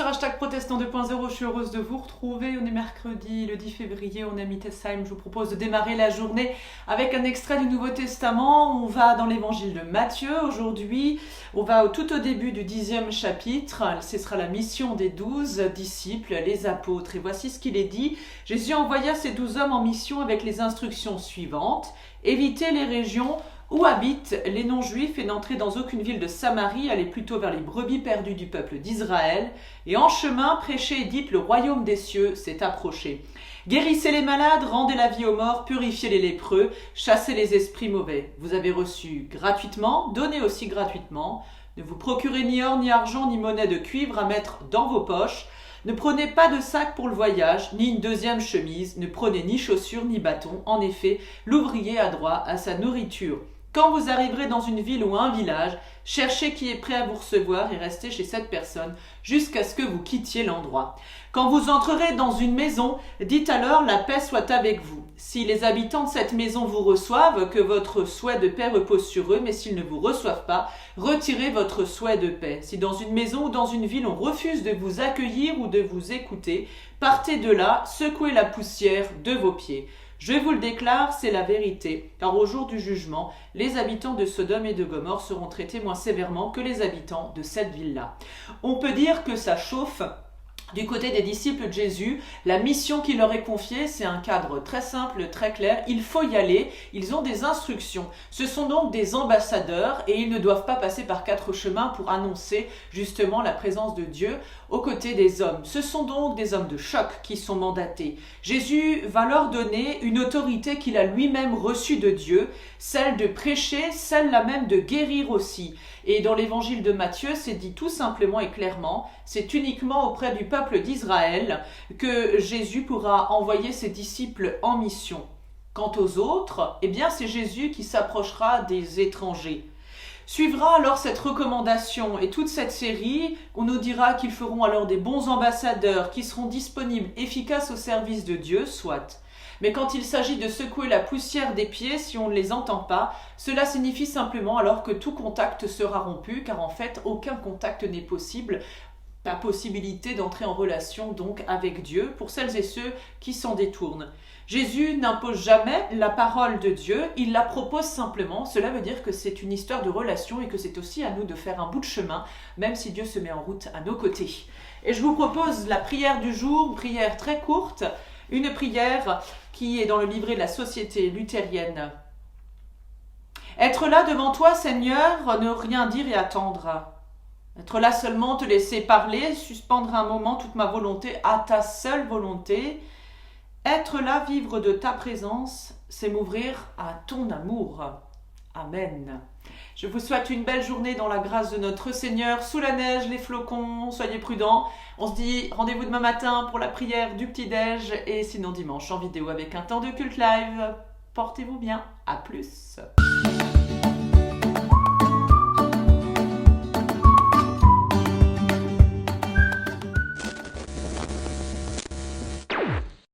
hashtag Protestant 2.0, je suis heureuse de vous retrouver. On est mercredi, le 10 février, on est à Mittesheim. Je vous propose de démarrer la journée avec un extrait du Nouveau Testament. On va dans l'évangile de Matthieu aujourd'hui. On va tout au début du 10e chapitre. Ce sera la mission des 12 disciples, les apôtres. Et voici ce qu'il est dit. Jésus envoya ces 12 hommes en mission avec les instructions suivantes. Évitez les régions où habitent les non-juifs et n'entrez dans aucune ville de Samarie, allez plutôt vers les brebis perdues du peuple d'Israël. Et en chemin, prêchez et dites, le royaume des cieux s'est approché. Guérissez les malades, rendez la vie aux morts, purifiez les lépreux, chassez les esprits mauvais. Vous avez reçu gratuitement, donnez aussi gratuitement. Ne vous procurez ni or, ni argent, ni monnaie de cuivre à mettre dans vos poches. Ne prenez pas de sac pour le voyage, ni une deuxième chemise. Ne prenez ni chaussures, ni bâton. En effet, l'ouvrier a droit à sa nourriture. Quand vous arriverez dans une ville ou un village, cherchez qui est prêt à vous recevoir et restez chez cette personne jusqu'à ce que vous quittiez l'endroit. Quand vous entrerez dans une maison, dites alors la paix soit avec vous. Si les habitants de cette maison vous reçoivent, que votre souhait de paix repose sur eux, mais s'ils ne vous reçoivent pas, retirez votre souhait de paix. Si dans une maison ou dans une ville on refuse de vous accueillir ou de vous écouter, partez de là, secouez la poussière de vos pieds. Je vous le déclare, c'est la vérité, car au jour du jugement, les habitants de Sodome et de Gomorrhe seront traités moins sévèrement que les habitants de cette ville-là. On peut dire que ça chauffe. Du côté des disciples de Jésus, la mission qui leur est confiée, c'est un cadre très simple, très clair. Il faut y aller, ils ont des instructions. Ce sont donc des ambassadeurs et ils ne doivent pas passer par 4 chemins pour annoncer justement la présence de Dieu aux côtés des hommes. Ce sont donc des hommes de choc qui sont mandatés. Jésus va leur donner une autorité qu'il a lui-même reçue de Dieu, celle de prêcher, celle-là même de guérir aussi. Et dans l'évangile de Matthieu, c'est dit tout simplement et clairement, c'est uniquement auprès du peuple d'Israël que Jésus pourra envoyer ses disciples en mission. Quant aux autres, eh bien c'est Jésus qui s'approchera des étrangers. Suivra alors cette recommandation et toute cette série, on nous dira qu'ils feront alors des bons ambassadeurs, qui seront disponibles, efficaces au service de Dieu, soit. Mais quand il s'agit de secouer la poussière des pieds, si on ne les entend pas, cela signifie simplement alors que tout contact sera rompu, car en fait aucun contact n'est possible, pas possibilité d'entrer en relation donc avec Dieu pour celles et ceux qui s'en détournent. Jésus n'impose jamais la parole de Dieu, il la propose simplement. Cela veut dire que c'est une histoire de relation et que c'est aussi à nous de faire un bout de chemin, même si Dieu se met en route à nos côtés. Et je vous propose la prière du jour, une prière très courte, une prière qui est dans le livret de la Société luthérienne. Être là devant toi, Seigneur, ne rien dire et attendre. Être là seulement, te laisser parler, suspendre un moment toute ma volonté à ta seule volonté. Être là, vivre de ta présence, c'est m'ouvrir à ton amour. Amen. Je vous souhaite une belle journée dans la grâce de notre Seigneur, sous la neige, les flocons, soyez prudents. On se dit rendez-vous demain matin pour la prière du petit-déj et sinon dimanche en vidéo avec un temps de culte live. Portez-vous bien, à plus.